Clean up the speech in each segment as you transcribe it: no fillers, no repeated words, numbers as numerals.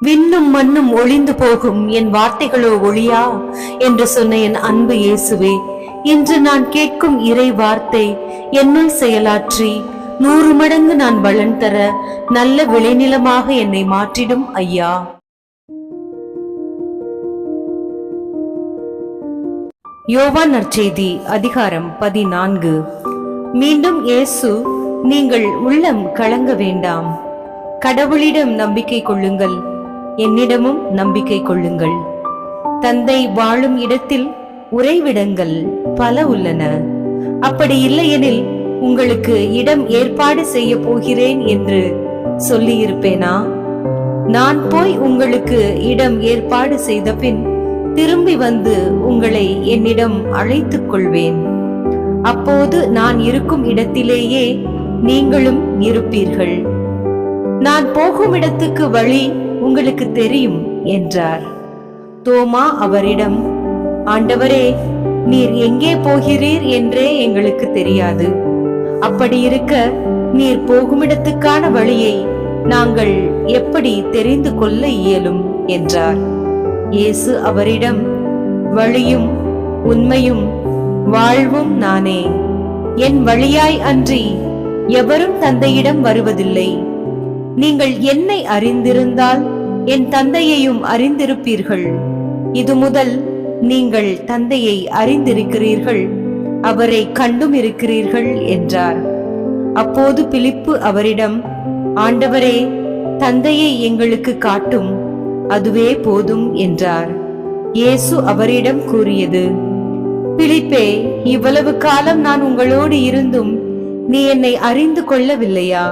விண்ணும் மண்ணும் ஒளிந்து போகும், என் வார்த்தைகளோ ஒளியா என்று சொன்ன என் அன்பு இயேசுவே, இன்று நான் கேட்கும் இறை வார்த்தை என்னுள் செயலாற்றி 100 மடங்கு நான் பலன் தர நல்ல விளைநிலமாக என்னை மாற்றிடும் ஐயா. யோவான் நற்செய்தி அதிகாரம் 14. மீண்டும் இயேசு, நீங்கள் உள்ளம் கலங்க வேண்டாம், கடவுளிடம் நம்பிக்கை கொள்ளுங்கள், என்னிடமும் நம்பிக்கை கொள்ளுங்கள். தந்தை வாழும் இடத்தில் உறைவிடங்கள் பல உள்ளன. அப்படி இல்லையெனில் உங்களுக்கு இடம் ஏற்பாடு செய்ய போகிறேன் என்று சொல்லியிருப்பேனா? நான் போய் உங்களுக்கு இடம் ஏற்பாடு செய்த பின் திரும்பி வந்து உங்களை என்னிடம் அழைத்துக் கொள்வேன். அப்போது நான் இருக்கும் இடத்திலேயே நீங்களும் இருப்பீர்கள். நான் போகும் இடத்துக்கு வழி உங்களுக்கு தெரியும் என்றார். தோமா அவரிடம், ஆண்டவரே, நீர் எங்கே போகிறீர் என்றே எங்களுக்கு தெரியாது. அப்படி இருக்க நீர் போகுமிடத்துக்கான வழியை நாங்கள் எப்படி தெரிந்து கொள்ள இயலும் என்றார். இயேசு அவரிடம், வழியும் உண்மையும் வாழ்வும் நானே. என் வழியாய் அன்றி எவரும் தந்தையிடம் வருவதில்லை. நீங்கள் என்னை அறிந்திருந்தால் என் தந்தையையும் அறிந்திருப்பீர்கள். இது முதல் நீங்கள் தந்தையை அறிந்திருக்கிறீர்கள், அவரை கண்டும் இருக்கிறீர்கள் என்றார். அப்போது பிலிப்பு அவரிடம், ஆண்டவரே, தந்தையை எங்களுக்கு காட்டும், அதுவே போதும் என்றார். இயேசு அவரிடம் கூறியது, பிலிப்பே, இவ்வளவு காலம் நான் உங்களோடு இருந்தும் நீ என்னை அறிந்து கொள்ளவில்லையா?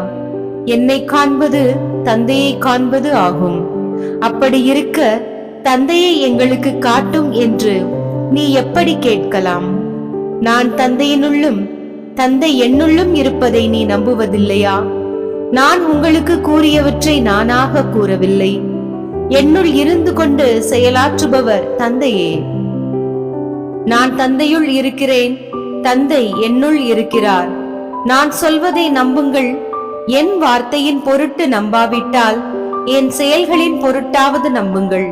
என்னை காண்பது தந்தையை காண்பது ஆகும். அப்படி இருக்க தந்தையை எங்களுக்கு காட்டும் என்று நீ எப்படி கேட்கலாம்? நான் தந்தையினுள்ளும் தந்தை என்னுள்ளும் இருப்பதை நீ நம்புவதில்லையா? நான் உங்களுக்கு கூறியவற்றை நானாக கூறவில்லை. என்னுள் இருந்து கொண்டு செயலாற்றுபவர் தந்தையே. நான் தந்தையுள் இருக்கிறேன், தந்தை என்னுள் இருக்கிறார். நான் சொல்வதை நம்புங்கள். என் வார்த்தையின் பொருட்டு நம்பாவிட்டால் என் செயல்களின் பொருட்டாவது நம்புங்கள்.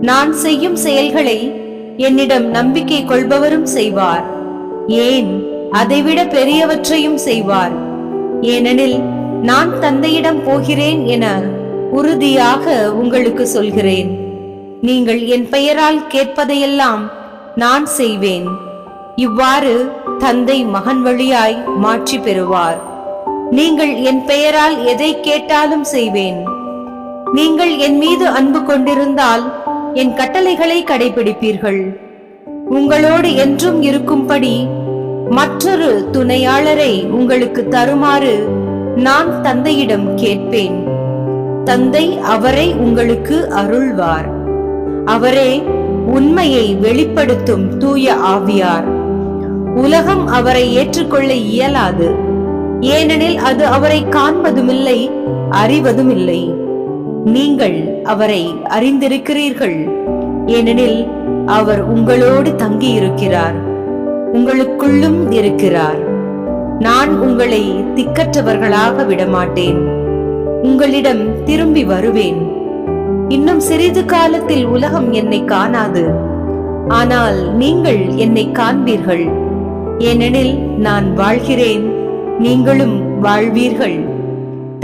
நான் செய்யும் செயல்களை என்னிடம் நம்பிக்கை கொள்பவரும் செய்வார், ஏன் அதைவிட பெரியவற்றையும் செய்வார். ஏனெனில் நான் தந்தையிடம் போகிறேன் என உறுதியாக உங்களுக்கு சொல்கிறேன். நீங்கள் என் பெயரால் கேட்பதையெல்லாம் நான் செய்வேன். இவ்வாறு தந்தை மகன் வழியாய் மாற்றி பெறுவார். நீங்கள் என் பெயரால் எதை கேட்டாலும் செய்வேன். நீங்கள் என் மீது அன்பு கொண்டிருந்தால் என் கட்டளைகளை கடைபிடிப்பீர்கள். உங்களோடு என்றும் இருக்கும்படி மற்றொரு துணையாளரை உங்களுக்கு தருமாறு நான் தந்தையிடம் கேட்பேன். தந்தை அவரை உங்களுக்கு அருள்வார். அவரே உண்மையை வெளிப்படுத்தும் தூய ஆவியார். உலகம் அவரை ஏற்றுக்கொள்ள இயலாது, ஏனெனில் அது அவரை காண்பதுமில்லை, அறிவதுமில்லை. நீங்கள் அவரை அறிந்திருக்கிறீர்கள், ஏனெனில் அவர் உங்களோடு தங்கியிருக்கிறார், உங்களுக்குள்ளும் இருக்கிறார். நான் உங்களை திக்கற்றவர்களாக விடமாட்டேன். உங்களிடம் திரும்பி வருவேன். இன்னும் சிறிது காலத்தில் உலகம் என்னை காணாது, ஆனால் நீங்கள் என்னை காண்பீர்கள். ஏனெனில் நான் வாழ்கிறேன், நீங்களும் வாழ்வீர்கள்.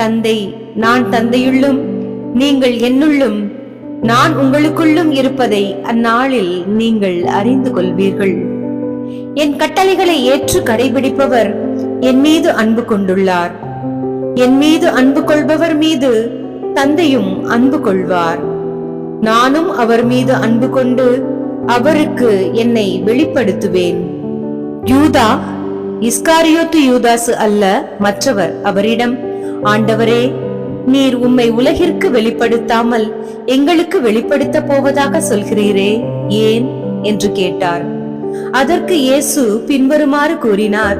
தந்தை, நான் தந்தையுள்ளும் நீங்கள் என்னுள்ளும் நான் உங்களுக்குள்ளும் இருப்பதை அந்நாளில் நீங்கள் அறிந்து கொள்வீர்கள். என் கட்டளைகளை ஏற்று கடைபிடிப்பவர் என் மீது அன்பு கொண்டுள்ளார். என் மீது அன்பு கொள்பவர் மீது தந்தையும் அன்பு கொள்வார். நானும் அவர் மீது அன்பு கொண்டு அவருக்கு என்னை வெளிப்படுத்துவேன். யூதா, இஸ்காரியோத்து யூதாசு அல்ல, மற்றவர் அவரிடம், ஆண்டவரே, நீர் உம்மை உலகிற்கு வெளிப்படுத்தாமல் எங்களுக்கு வெளிப்படுத்த போவதாக சொல்கிறீரே, ஏன் என்று கேட்டார். அதற்கு இயேசு பின்வருமாறு கூறினார்,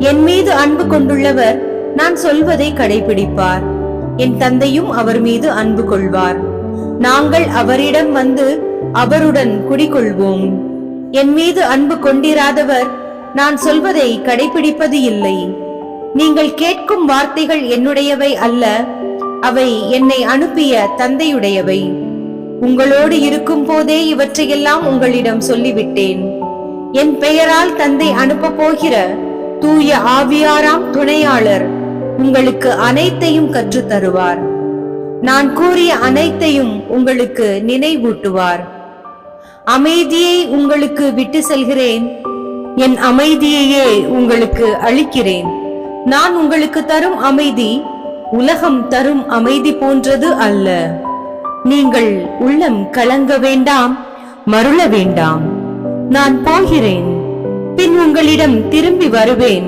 என் மீது அன்பு கொண்டுள்ளவர் நான் சொல்வதை கடைபிடிப்பார். என் தந்தையும் அவர் மீது அன்பு கொள்வார். நாங்கள் அவரிடம் வந்து அவருடன் குடிகொள்வோம். என் மீது அன்பு கொண்டிராதவர் நான் சொல்வதை கடைபிடிப்பது இல்லை. நீங்கள் கேட்கும் வார்த்தைகள் என்னுடையவை அல்ல, அவை என்னை அனுப்பிய தந்தையுடையவை. உங்களோடு இருக்கும் போதே இவற்றையெல்லாம் உங்களிடம் சொல்லிவிட்டேன். என் பெயரால் தந்தை அனுப்ப போகிற தூய ஆவியாராம் துணையாளர் உங்களுக்கு அனைத்தையும் கற்றுத் தருவார். நான் கூறிய அனைத்தையும் உங்களுக்கு நினைவூட்டுவார். அமைதியை உங்களுக்கு விட்டு செல்கிறேன், என் அமைதியையே உங்களுக்கு அளிக்கிறேன். நான் உங்களுக்கு தரும் அமைதி உலகம் தரும் அமைதி போன்றது அல்ல. நீங்கள் உள்ளம் கலங்க வேண்டாம், மருள வேண்டாம். நான் போகிறேன், பின் உங்களிடம் திரும்பி வருவேன்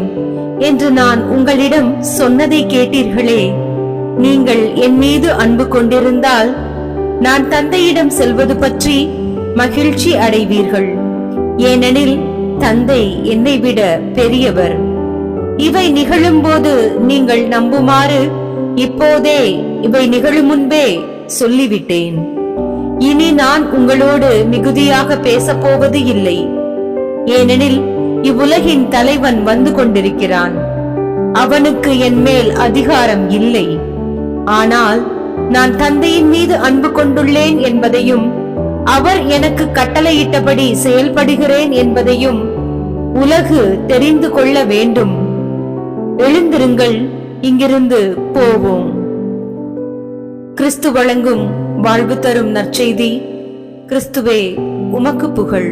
என்று நான் உங்களிடம் சொன்னதை கேட்டீர்களே. நீங்கள் என் மீது அன்பு கொண்டிருந்தால் நான் தந்தையிடம் செல்வது பற்றி மகிழ்ச்சி அடைவீர்கள். ஏனெனில் தந்தை என்னை விட பெரியவர். இவை நிகழும் போது நீங்கள் நம்புமாறு இப்போதே இவை நிகழும் முன்பே சொல்லிவிட்டேன். இனி நான் உங்களோடு மிகுதியாக பேசப்போவது இல்லை. ஏனெனில் இவ்வுலகின் தலைவன் வந்து கொண்டிருக்கிறான். அவனுக்கு என் மேல் அதிகாரம் இல்லை. ஆனால் நான் தந்தையின் மீது அன்பு கொண்டுள்ளேன் என்பதையும் அவர் எனக்கு கட்டளையிட்டபடி செயல்படுகிறேன் என்பதையும் உலகு தெரிந்து கொள்ள வேண்டும். எழுந்திருங்கள், இங்கிருந்து போவோம். கிறிஸ்து வழங்கும் வாழ்வு தரும் நற்செய்தி. கிறிஸ்துவே, உமக்கு புகழ்.